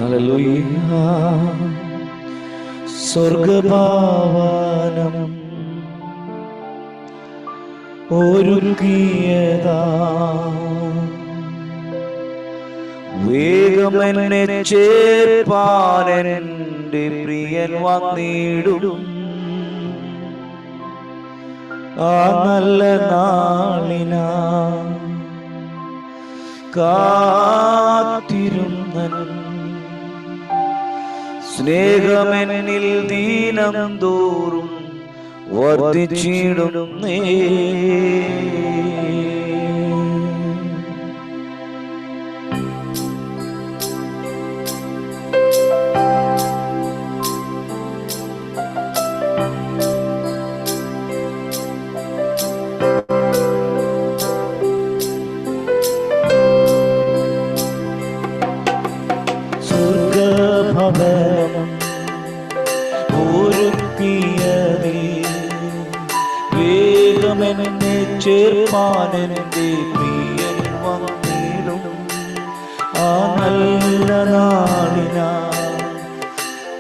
Hallelujah. സ്വർഗഭവനം ഒരുക്കിയതാ, വേഗമെന്നെ ചേർപ്പാനെന്റെ പ്രിയൻ വന്നിടും. ആ നല്ല നാളിനാ കാത്തിരുന്നൻ, സ്നേഹമെന്നിൽ ദീനം തോറും വർദ്ധിച്ചിടുന്നേ. സ്വർഗഭവനം ഒരുക്കിയതേ, വേഗമെന്നെ ചേർപ്പാനെന്റെ പ്രിയൻ വന്നിടും. ആ നല്ല നാളിനാ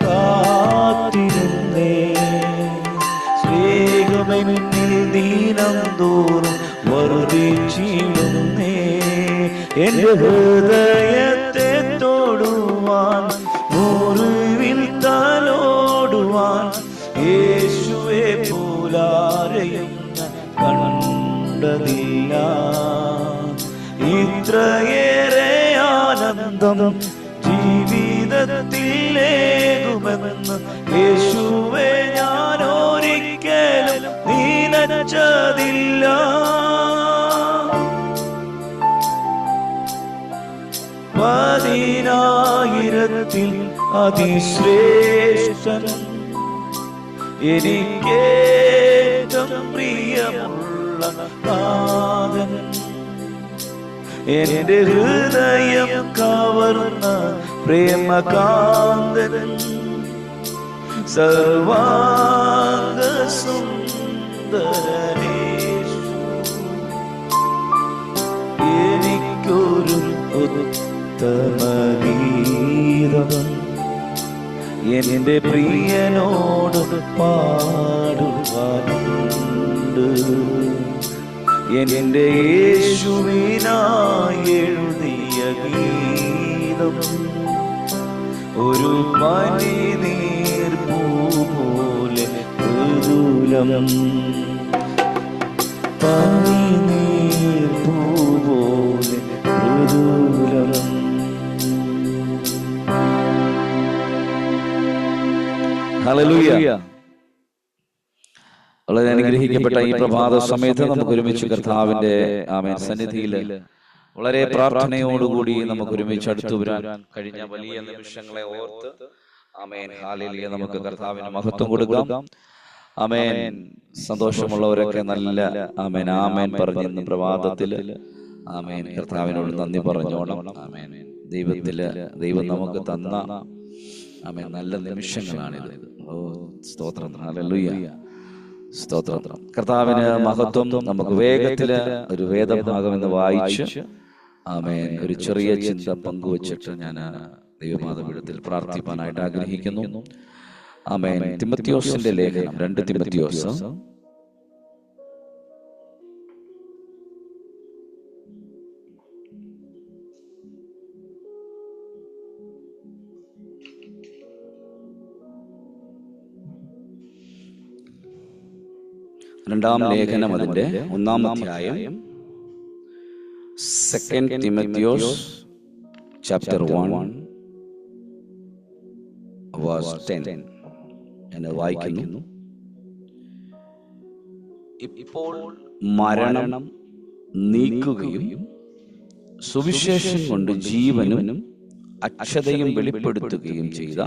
കാത്തിരുന്നേ, സ്നേഹമെന്നിൽ ദീനം തോറും വർദ്ധിച്ചിടുന്നേ. എന്റെ ഹൃദയത്തെ തൊടുവാൻ, മുറിവിൽ തലോടുവാൻ, യേശുവെ പോലാരെയും കണ്ടതില്ല. ഇത്രയേറെ ആനന്ദം ജീവിതത്തിലേകുമെന്ന് യേശുവെ ഞാൻ ഒരിക്കലും നിനച്ചതില്ല. പതിനായിരത്തിൽ അതിശ്രേഷ്ഠൻ, എനിക്കേറ്റം പ്രിയമുള്ള നാഥൻ, എന്റെ ഹൃദയം കവർന്ന പ്രേമകാന്തൻ, സർവാംഗ സുന്ദരനേശു, എനിക്കൊരു ഉത്തമഗീതം എന്റെ പ്രിയനോട് പാടുവാനുണ്ട്. എന്റെ യേശുവിനായി എഴുതിയ ഗീതം ഒരു പനിനീർപ്പൂ പോലെ മൃദുലം, പനിനീർപ്പൂ പോലെ മൃദുലം. ഹല്ലേലൂയ. വളരെ അനുഗ്രഹിക്കപ്പെട്ട ഈ പ്രഭാത സമയത്ത് നമുക്ക് ഒരുമിച്ച് കർത്താവിന്റെ ആമേൻ സന്നിധിയിൽ വളരെ പ്രാർത്ഥനയോടുകൂടി നമുക്ക് ഒരുമിച്ച് അടുത്തു വരാൻ കഴിഞ്ഞ വലിയ നിമിഷങ്ങളെ ഓർത്ത് ആമേൻ ഹല്ലേലൂയ നമുക്ക് കർത്താവിന് മഹത്വം കൊടുക്കാം. ആമേൻ. സന്തോഷമുള്ളവരൊക്കെ നല്ല ആമേൻ ആമേൻ പറഞ്ഞ് ഇന്ന് പ്രഭാതത്തിൽ ആമേൻ കർത്താവിനോട് നന്ദി പറഞ്ഞോണം. ആമേൻ. ദൈവം നമുക്ക് തന്ന ആമേൻ നല്ല നിമിഷങ്ങളാണിത്. ഓ സ്തോത്രം. ഹല്ലേലൂയ. സ്തോത്രം. കർത്താവിന് മഹത്വം. നമുക്ക് വേഗത്തില് ഒരു വേദഭാഗം എന്ന് വായിച്ച് ആമേൻ ഒരു ചെറിയ ചിന്ത പങ്കുവച്ചിട്ട് ഞാൻ ദൈവമാതാപീഠത്തിൽ പ്രാർത്ഥിപ്പാനായിട്ട് ആഗ്രഹിക്കുന്നു. ആമേൻ. തിമോഥെയോസിന്റെ ലേഖനം 2 തിമോഥെയോസ് രണ്ടാം ലേഖനം അതിന്റെ 1-ാം അധ്യായം 2 തിമോഥെയോസ് chapter 1 verse 10 എന്ന് വായിക്കുന്നു. ഇപ്പോൾ മരണം നീക്കുകയും സുവിശേഷം കൊണ്ട് ജീവനും അക്ഷതയും വെളിപ്പെടുത്തുകയും ചെയ്ത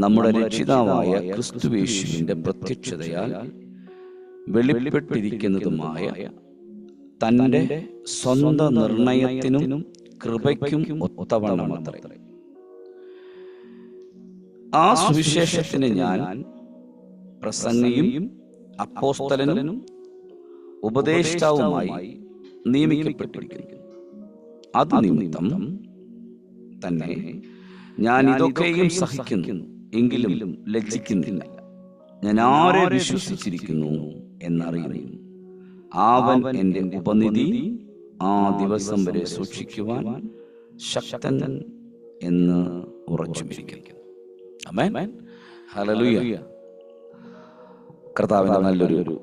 നമ്മുടെ രക്ഷിതാവായ ക്രിസ്തുയേശുവിന്റെ പ്രത്യക്ഷതയാൽ വെളിപ്പെട്ടിരിക്കുന്നതുമായ തന്റെ സ്വന്തം നിർണയത്തിനും കൃപയ്ക്കും ഒത്തവണ്ണമത്രേ. ആ സുവിശേഷത്തിന് ഞാൻ പ്രസംഗിയും അപ്പോസ്തലനും ഉപദേഷ്ടാവുമായി നിയമിക്കപ്പെട്ടിരിക്കുന്നു. അത് നിമിത്തം തന്നെ ഞാൻ ഇതൊക്കെയും സഹിക്കുന്നു, എങ്കിലും ലജ്ജിക്കുന്നില്ല. ഞാൻ ആരെ വിശ്വസിച്ചിരിക്കുന്നു എന്നറിയുന്നു. അവൻ എൻ്റെ ഉപനിധി, ആ ദിവസം വരെ സൂക്ഷിക്കുവാൻ ശക്തൻ എന്ന് ഉറച്ചുമിരിക്കുന്നു. ആമേൻ. ഹല്ലേലൂയ. കർത്താവിന് നല്ലൊരു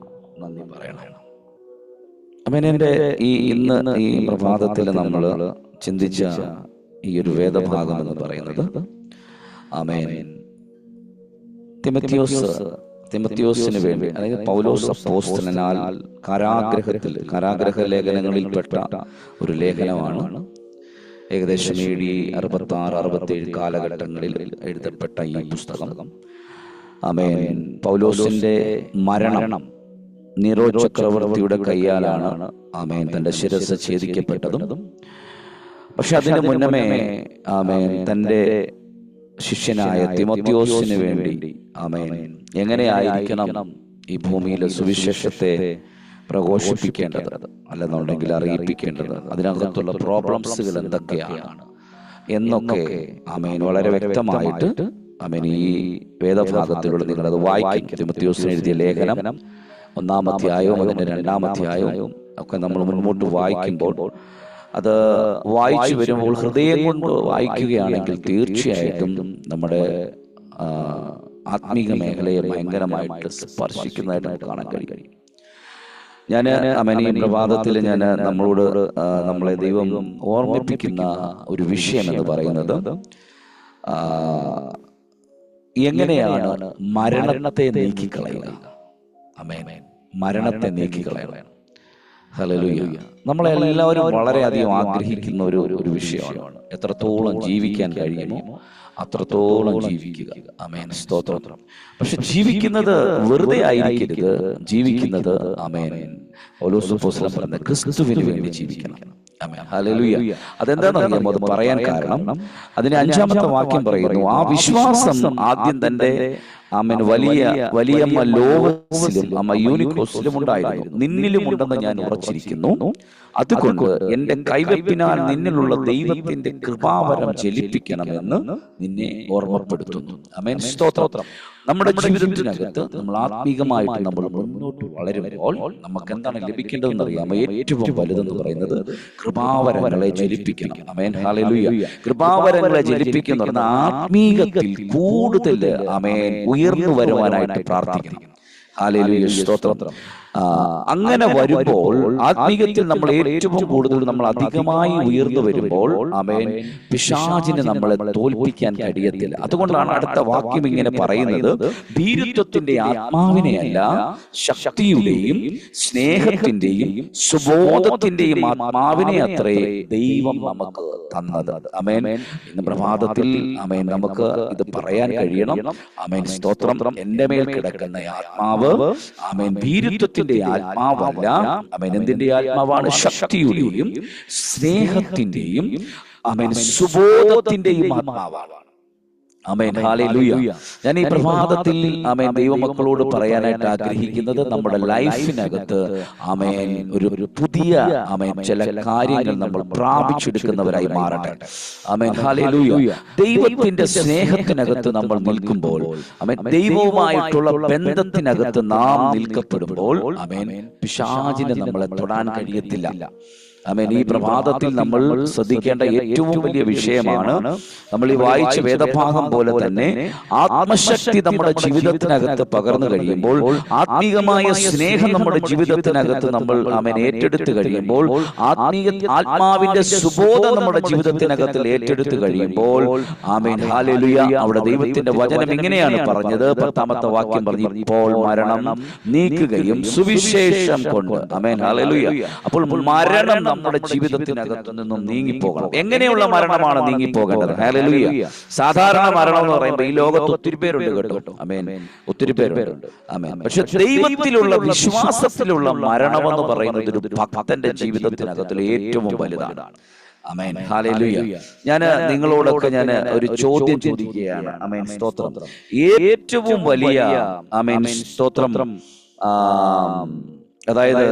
നന്ദി പറയണം. ആമേൻ. എൻ്റെ ഇന്ന് ഈ പ്രഭാതത്തിൽ നമ്മൾ ചിന്തിച്ച ഈ ഒരു വേദഭാഗം എന്ന് പറയുന്നത്, ആമേൻ, തിമത്തിയോസിന് വേണ്ടി, അതായത് പൗലോസ് അപ്പോസ്തലനാൽ കാരാഗ്രഹ ലേഖനങ്ങളിൽപ്പെട്ട ഒരു ലേഖനമാണ്. ഏകദേശം AD 66-67 കാലഘട്ടങ്ങളിൽ എഴുതപ്പെട്ട ഈ പുസ്തകം. ആമേൻ. പൗലോസിന്റെ മരണം നീറോ ചക്രവർത്തിയുടെ കയ്യാലാണ്, ആമേൻ, തന്റെ ശിരസ് ഛേദിക്കപ്പെട്ടതും. പക്ഷെ അതിന് മുന്നമേ, ആമേൻ, തന്റെ ശിഷ്യനായ തിമോത്തിയോസിന് വേണ്ടി, ആമേൻ, എങ്ങനെയായിരിക്കണം ഈ ഭൂമിയിലെ സുവിശേഷത്തെ പ്രഘോഷിപ്പിക്കേണ്ടത്, അല്ലെന്നുണ്ടെങ്കിൽ അറിയിപ്പിക്കേണ്ടത്, അതിനകത്തുള്ള പ്രോബ്ലംസുകൾ എന്തൊക്കെയാണ് എന്നൊക്കെ, ആമേൻ, വളരെ വ്യക്തമായിട്ട്, ആമേൻ, ഈ വേദഭാഗത്തിലൂടെ നിങ്ങളത് വായിക്കും. തിമോത്തിയോസിന് എഴുതിയ ലേഖനം 1-ാം അധ്യായവും അതിന്റെ 2-ാം അധ്യായവും ഒക്കെ നമ്മൾ മുൻപോട്ട് വായിക്കുമ്പോൾ, അത് വായിച്ചു വരുമ്പോൾ ഹൃദയം കൊണ്ട് വായിക്കുകയാണെങ്കിൽ തീർച്ചയായിട്ടും നമ്മുടെ ആത്മീക മേഖലയെ ഭയങ്കരമായിട്ട് സ്പർശിക്കുന്നതായിട്ട് നമുക്ക് കാണാൻ കഴിയും. ഞാൻ ഈ പ്രഭാതത്തിൽ നമ്മളെ ദൈവം ഓർമ്മിപ്പിക്കുന്ന ഒരു വിഷയം എന്ന് പറയുന്നത്, എങ്ങനെയാണ് മരണത്തെ നീക്കിക്കളയുക. ആമേൻ. മരണത്തെ നീക്കിക്കളയുക. ഹല്ലേലൂയ. നമ്മളെല്ലാവരും വളരെയധികം ആഗ്രഹിക്കുന്ന ഒരു വിഷയമാണ്. എത്രത്തോളം ജീവിക്കാൻ കഴിയുമോ അത്രത്തോളം ജീവിക്കുക. ആമേൻ. സ്തോത്രം. പക്ഷെ ജീവിക്കുന്നത് വെറുതെ ആയിരിക്കരുത്. ജീവിക്കുന്നത്, ആമേൻ, പൗലോസ് അപ്പോസ്തലൻ പറഞ്ഞ ക്രിസ്തുവിന് വേണ്ടി ജീവിക്കണം. ആമേൻ. ഹല്ലേലൂയ. അതെന്താണെന്ന് അത് പറയാൻ കാരണം, അതിന് 5-ാമത്തെ വാക്യം പറയുന്നു, ആ വിശ്വാസം ആദ്യം തന്റെ, ആമേൻ, വലിയമ്മ ലോവസിലും അമ്മ യൂനിക്കോസിലും ഉണ്ടായിരുന്നു, നിന്നിലും ഉണ്ടെന്ന് ഞാൻ ഉറച്ചിരിക്കുന്നു. അതുകൊണ്ട് എന്റെ കൈവെപ്പിനാൽ നിന്നിലുള്ള ദൈവത്തിന്റെ കൃപാവരം ജലിപ്പിക്കണമെന്ന് നിന്നെ ഓർമ്മപ്പെടുത്തുന്നു. ആമേൻ. സ്തോത്രം. നമ്മുടെ ജീവിതത്തിനകത്ത് നമ്മൾ ആത്മീകമായിട്ട് നമ്മൾ മുന്നോട്ട് വളരുമ്പോൾ നമുക്ക് എന്താണ് ലഭിക്കേണ്ടതെന്ന് അറിയാമോ? ഏറ്റവും വലുതെന്ന് പറയുന്നത് കൃപാവരങ്ങളെ ജലിപ്പിക്കണം. ആമേൻ. ഹല്ലേലൂയ. കൃപാവരങ്ങളെ ജലിപ്പിക്കുന്ന പറഞ്ഞാൽ ആത്മീകത്തിൽ കൂടുതൽ, ആമേൻ, ഉയർന്നു വരുവാനായിട്ട് പ്രാർത്ഥിക്കണം. ഹല്ലേലൂയ. സ്തോത്രം. അങ്ങനെ വരുമ്പോൾ ആത്മീകത്തിൽ നമ്മൾ ഏറ്റവും കൂടുതൽ നമ്മൾ അധികമായി ഉയർന്നു വരുമ്പോൾ, ആമേൻ, പിശാചിനെ നമ്മളെ തോൽപ്പിക്കാൻ കഴിയത്തില്ല. അതുകൊണ്ടാണ് അടുത്ത വാക്യം ഇങ്ങനെ പറയുന്നത്, ഭീരുത്വത്തിന്റെ ആത്മാവിനെയല്ല, ശക്തിയുടെയും സ്നേഹത്തിന്റെയും സുബോധത്തിന്റെയും ആത്മാവിനെ അത്രേ ദൈവം നമുക്ക് തന്നത്. ആമേൻ. ഇന്ന് പ്രഭാതത്തിൽ, ആമേൻ, നമുക്ക് ഇത് പറയാൻ കഴിയണം. ആമേൻ. സ്തോത്രം. എന്റെ മേൽ കിടക്കുന്ന ആത്മാവ്, ആമേൻ, ഭീരുത്വത്തിന്റെ ആത്മാവല്ല. ആമേൻ. എന്തിന്റെ ആത്മാവാണ്? ശക്തിയുടെയും സ്നേഹത്തിന്റെയും, ആമേൻ, സുബോധത്തിന്റെയും ആത്മാവാണ്. ആമേൻ. ഹല്ലേലൂയ. ഞാൻ ഈ പ്രഭാതത്തിൽ, ആമേൻ, ദൈവമക്കളോട് പറയാനായിട്ട് ആഗ്രഹിക്കുന്നത്, നമ്മുടെ ലൈഫിനകത്ത്, ആമേൻ, ഒരു പുതിയ, ആമേൻ, ചില കാര്യങ്ങൾ നമ്മൾ പ്രാപിച്ചെടുക്കുന്നവരായി മാറട്ടെ. ആമേൻ. ഹല്ലേലൂയ. ദൈവത്തിന്റെ സ്നേഹത്തിനകത്ത് നമ്മൾ നിൽക്കുമ്പോൾ, ആമേൻ, ദൈവവുമായിട്ടുള്ള ബന്ധത്തിനകത്ത് നാം നിൽക്കപ്പെടുമ്പോൾ, ആമേൻ, പിശാചിന് നമ്മളെ തൊടാൻ കഴിയത്തില്ല. ആമേൻ. ഈ പ്രഭാതത്തിൽ നമ്മൾ ശ്രദ്ധിക്കേണ്ട ഏറ്റവും വലിയ വിഷയമാണ്, നമ്മൾ ഈ വായിച്ച വേദഭാഗം പോലെ തന്നെ ആത്മശക്തി നമ്മുടെ ജീവിതത്തിനകത്ത് പകർന്നു കഴിയുമ്പോൾ, ആത്മീകമായ സ്നേഹം നമ്മുടെ ജീവിതത്തിനകത്ത് നമ്മൾ, ആമേൻ, ഏറ്റെടുത്ത് കഴിയുമ്പോൾ, ആത്മാവിന്റെ സുബോധം നമ്മുടെ ജീവിതത്തിനകത്ത് ഏറ്റെടുത്ത് കഴിയുമ്പോൾ, ആമേൻ, ഹല്ലേലൂയ, അവിടെ ദൈവത്തിന്റെ വചനം ഇങ്ങനെയാണ് പറഞ്ഞത്, 10-ാമത്തെ വാക്യം പറഞ്ഞു, ഇപ്പോൾ മരണം നീക്കുകയും സുവിശേഷം കൊണ്ട്, ആമേൻ, ഹല്ലേലൂയ. അപ്പോൾ മരണം നമ്മുടെ ജീവിതത്തിനകത്തു നിന്നും നീങ്ങിപ്പോകണം. എങ്ങനെയുള്ള മരണമാണ് നീങ്ങിപ്പോകേണ്ടത്? ഹല്ലേലൂയ. സാധാരണ മരണം എന്ന് പറയുമ്പോൾ ഈ ലോകത്ത് ഒത്തിരി പേരുണ്ട് കേട്ടോ. ആമേൻ. ഒത്തിരി പേരുണ്ട്. ആമേൻ. പക്ഷെ ദൈവത്തിലുള്ള വിശ്വാസത്തിലുള്ള മരണം എന്ന് പറയുന്നത് ഒരു ഭക്തന്റെ ജീവിതത്തിനകത്തിലെ ഏറ്റവും വലുതാണ്. ആമേൻ. ഹല്ലേലൂയ. ഞാൻ നിങ്ങളോടൊക്കെ ഒരു ചോദ്യം ചോദിക്കുകയാണ്. ആമേൻ. സ്തോത്രം. ഏറ്റവും വലിയ, ആമേൻ, സ്തോത്രം, അതായത്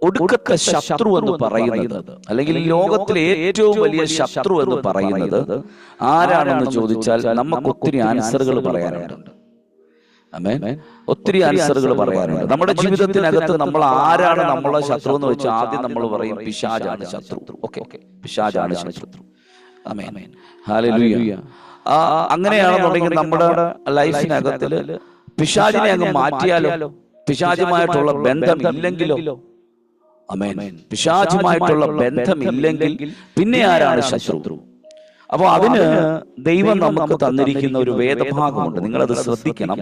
ഒടുക്കത്തെ ശത്രു എന്ന് പറയുന്നത്, അല്ലെങ്കിൽ ലോകത്തിലെ ഏറ്റവും വലിയ ശത്രു എന്ന് പറയുന്നത് ആരാണെന്ന് ചോദിച്ചാൽ നമുക്ക് ഒത്തിരി ആൻസറുകൾ പറയാനുണ്ട്. ആമേൻ. ഒത്തിരി ആൻസറുകൾ പറയാനുണ്ട്. നമ്മുടെ ജീവിതത്തിനകത്ത് നമ്മൾ ആരാണ് നമ്മളെ ശത്രു എന്ന് വെച്ചാൽ ആദ്യം നമ്മൾ പറയും പിശാചാണ് ശത്രു. ഓക്കെ, പിശാചാണ് ശത്രു. ആമേൻ, ഹല്ലേലൂയ. അങ്ങനെയാണെന്നുണ്ടെങ്കിൽ നമ്മുടെ ലൈഫിനകത്തില് പിശാചിനെ അങ്ങ് മാറ്റിയാലോ, പിശാചുമായിട്ടുള്ള ബന്ധം ഇല്ലെങ്കിലോ, ആമേൻ, പിശാചുമായിട്ടുള്ള ബന്ധമില്ലെങ്കിൽ പിന്നെ ആരാണ് ശത്രു? അപ്പൊ അതിന് ദൈവം നമുക്ക് തന്നിരിക്കുന്ന ഒരു വേദഭാഗമുണ്ട്, നിങ്ങളത് ശ്രദ്ധിക്കണം.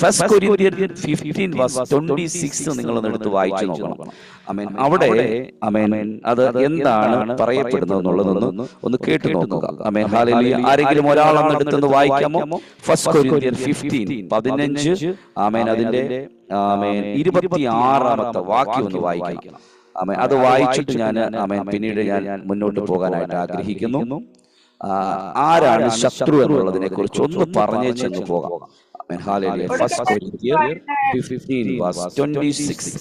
1 Corinthians 15:26 നിങ്ങളൊന്ന് എടുത്ത് വായിച്ചു നോക്കണം. ആമേൻ. അവിടെ ആമേൻ അത് എന്താണ് പറയപ്പെടുന്നത് എന്നുള്ളതൊന്ന് ഒന്ന് കേട്ടു നോക്കുക. ആമേൻ, ഹല്ലേലൂയ. ആരെങ്കിലും ഒരാളൊന്ന് എടുത്തൊന്ന് വായിക്കാമോ? 1 Corinthians 15:15. ആമേൻ, അതിന്റെ ആമേൻ 26ാമത്തെ വാക്യം ഒന്ന് വായിക്കണം. ആമേൻ, അത് വായിച്ചിട്ട് ഞാൻ ആമേൻ പിന്നീട് ഞാൻ മുന്നോട്ട് പോകാനായിട്ട് ആഗ്രഹിക്കുന്നു. ആരാണ് ശത്രു എന്നുള്ളതിനെ കുറിച്ച് ഒന്ന് പറഞ്ഞു ചെന്ന് പോകാം. ആമേൻ, ഹല്ലേലൂയ. 1 Corinthians 15:26.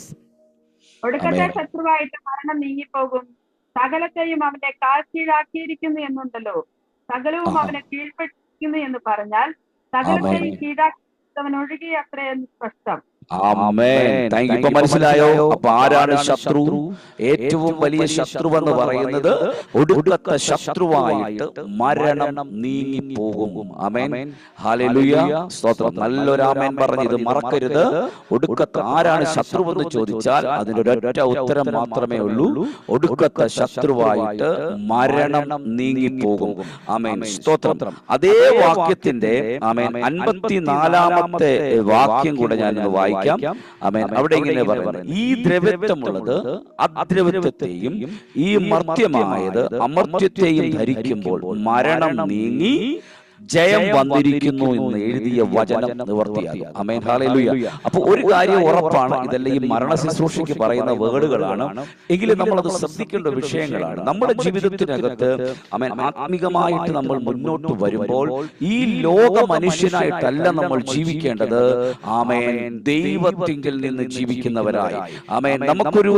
ഒടുക്കത്തെ ശത്രുവായിട്ട് മരണം നീങ്ങിപ്പോകും, സകലത്തെയും അവന്റെ കാൽ കീഴാക്കിയിരിക്കുന്നു എന്നുണ്ടല്ലോ. സകലവും അവനെ കീഴ്പ്പെട്ടിരിക്കുന്നു എന്ന് പറഞ്ഞാൽ സകലത്തെയും കീഴാക്കിയവൻ ഒഴികെയത്രേ എന്ന് സ്പഷ്ടം. ആമേൻ. ഇപ്പൊ മനസ്സിലായോ? അപ്പൊ ആരാണ് ശത്രു? ഏറ്റവും വലിയ ശത്രു എന്ന് പറയുന്നത് ഒടുക്കത്തെ ശത്രുവായിട്ട് മരണം നീങ്ങിപ്പോകും. ആമേൻ, ഹല്ലേലൂയ, സ്തോത്രം. നല്ലൊരു ആമേൻ പറഞ്ഞ് ഇത് മറക്കരുത്. ഒടുക്കത്തെ ആരാണ് ശത്രു എന്ന് ചോദിച്ചാൽ അതിനൊരൊറ്റ ഉത്തരം മാത്രമേ ഉള്ളൂ, ഒടുക്കത്തെ ശത്രുവായിട്ട് മരണം നീങ്ങിപ്പോകും. ആമേൻ, സ്തോത്രം. അതേ വാക്യത്തിന്റെ ആമേൻ 54ാമത്തെ വാക്യം കൂടെ ഞാൻ വായിക്കാം. ആമേൻ. അവിടെ ഇങ്ങനെ പറയുന്നത്, ഈ ദ്രവ്യത്വമുള്ളത് അദ്രവ്യത്വത്തെയും ഈ മർത്യമായത് അമർത്യത്തെയും ധരിക്കുമ്പോൾ മരണം നീങ്ങി ജയം വന്നിരിക്കുന്നു എന്ന് എഴുതിയ വചനം നിവർത്തിയാകും. ആമേൻ, ഹല്ലേലൂയ. അപ്പൊ ഒരു കാര്യം ഉറപ്പാണ്, ഇതെല്ലാം ഈ മരണ ശുശ്രൂഷയ്ക്ക് പറയുന്ന വേർഡുകളാണ്, എങ്കിലും നമ്മളത് ശ്രദ്ധിക്കേണ്ട വിഷയങ്ങളാണ്. നമ്മുടെ ജീവിതത്തിനകത്ത് ആമേൻ ആത്മീകമായിട്ട് നമ്മൾ മുന്നോട്ട് വരുമ്പോൾ ഈ ലോക മനുഷ്യനായിട്ടല്ല നമ്മൾ ജീവിക്കേണ്ടത്. ആമേൻ, ദൈവത്തിങ്കിൽ നിന്ന് ജീവിക്കുന്നവരായി. ആമേൻ, നമുക്കൊരു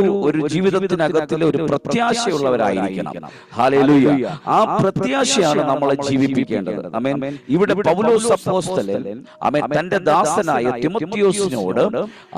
ജീവിതത്തിനകത്തിൽ ഒരു പ്രത്യാശയുള്ളവരായിരിക്കണം. ഹല്ലേലൂയ. ആ പ്രത്യാശയാണ് നമ്മളെ ജീവിപ്പിക്കേണ്ടത്. ആമേൻ. ഇവിടെ പൗലോസ് അപ്പോസ്തലൻ ആമേൻ തന്റെ ദാസനായ തിമോത്തിയോസിനോട്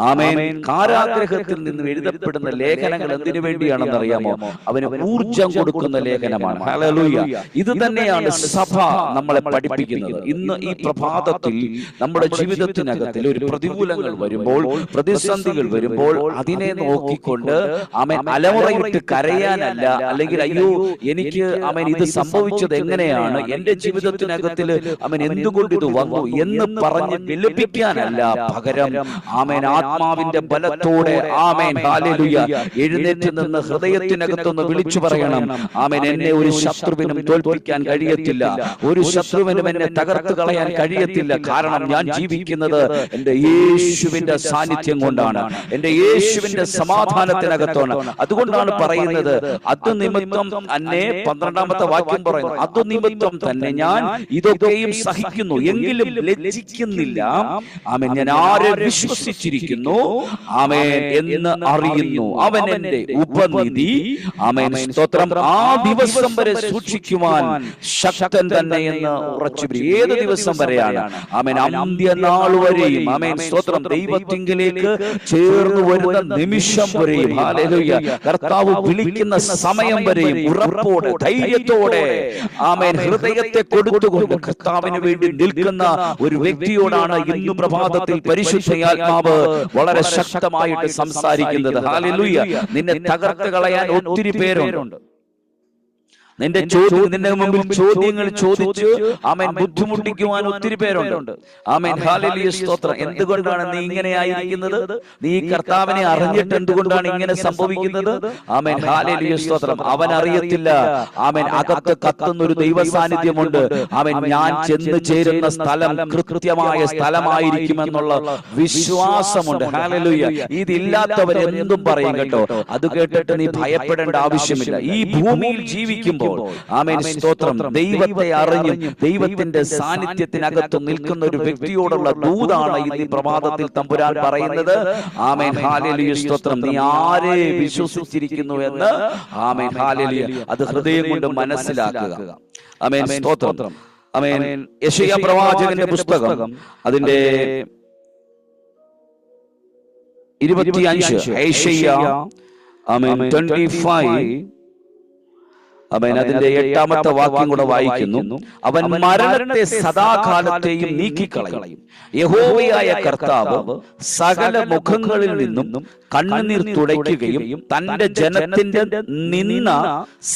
ആമേൻ കാരാഗ്രഹത്തിൽ നിന്ന് എഴുതപ്പെടുന്ന ലേഖനങ്ങൾ എന്തിനു വേണ്ടിയാണെന്ന് അറിയാമോ? അവന് ഊർജം കൊടുക്കുന്ന ലേഖനമാണ്. ഹല്ലേലൂയ. ഇത് തന്നെയാണ് സഭ നമ്മളെ പഠിപ്പിക്കുന്നത്. ഇന്ന് ഈ പ്രഭാതത്തിൽ നമ്മുടെ ജീവിതത്തിനകത്തിൽ ഒരു പ്രതികൂലങ്ങൾ വരുമ്പോൾ, പ്രതിസന്ധികൾ വരുമ്പോൾ അതിനെ നോക്കിക്കൊണ്ട് ആമേൻ അലമുറയിട്ട് കരയാനല്ല, അല്ലെങ്കിൽ അയ്യോ എനിക്ക് ആമേൻ ഇത് സംഭവിച്ചത് എങ്ങനെയാണ്, എന്റെ ജീവിതത്തിനകത്ത് അവൻ എന്തുകൊണ്ട് ഇത് വന്നു എന്ന് പറഞ്ഞ് വിലപിക്കാനല്ല, പകരം ആമേൻ ആത്മാവിന്റെ ബലത്തോടെ ആമേൻ ഹല്ലേലൂയ എഴുന്നേറ്റ് നിന്ന് ഹൃദയത്തിനകത്തൊന്ന് വിളിച്ചു പറയണം, ആമേൻ എന്നെ ഒരു ശത്രുവിനും തോൽപ്പിക്കാൻ കഴിയത്തില്ല, ഒരു ശത്രുവിനും എന്നെ തകർത്ത് കളയാൻ കഴിയത്തില്ല. കാരണം ഞാൻ ജീവിക്കുന്നത് എന്റെ യേശുവിന്റെ സാന്നിധ്യം കൊണ്ടാണ്, എന്റെ യേശുവിന്റെ സമാധാനത്തിനകത്താണ്. അതുകൊണ്ടാണ് പറയുന്നത്, അത് നിമിത്തം തന്നെ 12ാമത്തെ വാക്യം പറയുന്നു, അത് നിമിത്തം തന്നെ ഞാൻ ഇതൊക്കെയും സഹിക്കുന്നു, എങ്കിലും ലജ്ജിക്കുന്നില്ല. ആമേൻ, ഞാൻ ആരെ വിശ്വസിച്ചിരിക്കുന്നു ആമേൻ എന്ന് അറിയുന്നു, അവൻ എന്റെ ഉപനിധി. ആമേൻ, സ്തോത്രം. ആ ദിവസം വരെ സൂക്ഷിക്കുവാൻ ശക്തൻ തന്നെ എന്ന് ഉറച്ചു. ഏത് ദിവസം വരെയാണ്? ആമേൻ, അന്ത്യനാൾ വരെയും. ആമേൻ, സ്തോത്രം. ദൈവത്തിങ്കിലേക്ക് ചേർന്ന് വരുന്ന നിമിഷം വരെയും, ഹല്ലേലൂയ, കർത്താവ് വിളിക്കുന്ന സമയം വരെയും ഉറപ്പോടെ ധൈര്യത്തോടെ ആമേൻ ഹൃദയത്തെ കൊടുത്തുകൊണ്ട് കർത്താവിന് വേണ്ടി നിൽക്കുന്ന ഒരു വ്യക്തിയോടാണ് ഇന്ന് പ്രഭാതത്തിൽ പരിശുദ്ധയാത്മാവ് വളരെ ശക്തമായിട്ട് സംസാരിക്കുന്നത്. ഹല്ലേലൂയ. നിന്നെ തകർത്ത് കളയാൻ ഒത്തിരി പേരുണ്ട്. നിന്റെ മുമ്പിൽ ചോദ്യങ്ങൾ ചോദിച്ച് ആമേൻ ബുദ്ധിമുട്ടിക്കുവാൻ ഒത്തിരി പേരുണ്ട്. ആമേൻ, ഹല്ലേലൂയ, സ്തോത്രം. എന്തുകൊണ്ടാണ് നീ ഇങ്ങനെ ആയിരിക്കുന്നത്? നീ കർത്താവിനെ അറിഞ്ഞിട്ട് എന്തുകൊണ്ടാണ് ഇങ്ങനെ സംഭവിക്കുന്നത്? ആമേൻ, ഹല്ലേലൂയ, സ്തോത്രം. അവൻ അറിയത്തില്ല. ആമേൻ, അകത്ത് കത്തുന്ന ഒരു ദൈവ സാന്നിധ്യമുണ്ട്. ആമേൻ, ഞാൻ ചെന്ന് ചേരുന്ന സ്ഥലം കൃത്യമായ സ്ഥലമായിരിക്കുമെന്നുള്ള വിശ്വാസമുണ്ട്. ഹല്ലേലൂയ. ഇതില്ലാത്തവർ എന്തും പറയും കേട്ടോ. അത് കേട്ടിട്ട് നീ ഭയപ്പെടേണ്ട ആവശ്യമില്ല. ഈ ഭൂമിയിൽ ജീവിക്കുമ്പോൾ ആമേൻ സ്തോത്രം, ദൈവത്തെ അറിഞ്ഞും ദൈവത്തിന്റെ സാന്നിധ്യത്തിനകത്ത് നിൽക്കുന്ന ഒരു വ്യക്തിയോടുള്ള ദൂതാണ് ഈ പ്രഭാതത്തിൽ തമ്പുരാൻ പറയുന്നത്. ആമേൻ ഹല്ലേലൂയ സ്തോത്രം. നീ ആരെ വിശ്വസിച്ചിരിക്കുന്നു എന്ന് ആമേൻ ഹല്ലേലൂയ അത് ഹൃദയം കൊണ്ട് മനസ്സിലാക്കുക. ആമേൻ സ്തോത്രം. ആമേൻ. യെശയ്യാ പ്രവാചകന്റെ പുസ്തകം അതിന്റെ 25 യെശയ്യാ ആമേൻ 25 ആമേൻ അതിന്റെ 8ാമത്തെ വാക്യം കൂടെ വായിക്കുന്നു. അവൻ മരണത്തെ സദാകാലത്തെയും നീക്കിക്കളയും. യഹോവയായ കർത്താവ് സകല മുഖങ്ങളിൽ നിന്നും കണ്ണുനീർ തുടയ്ക്കുകയും തന്റെ ജനത്തിന്റെ നിന്ന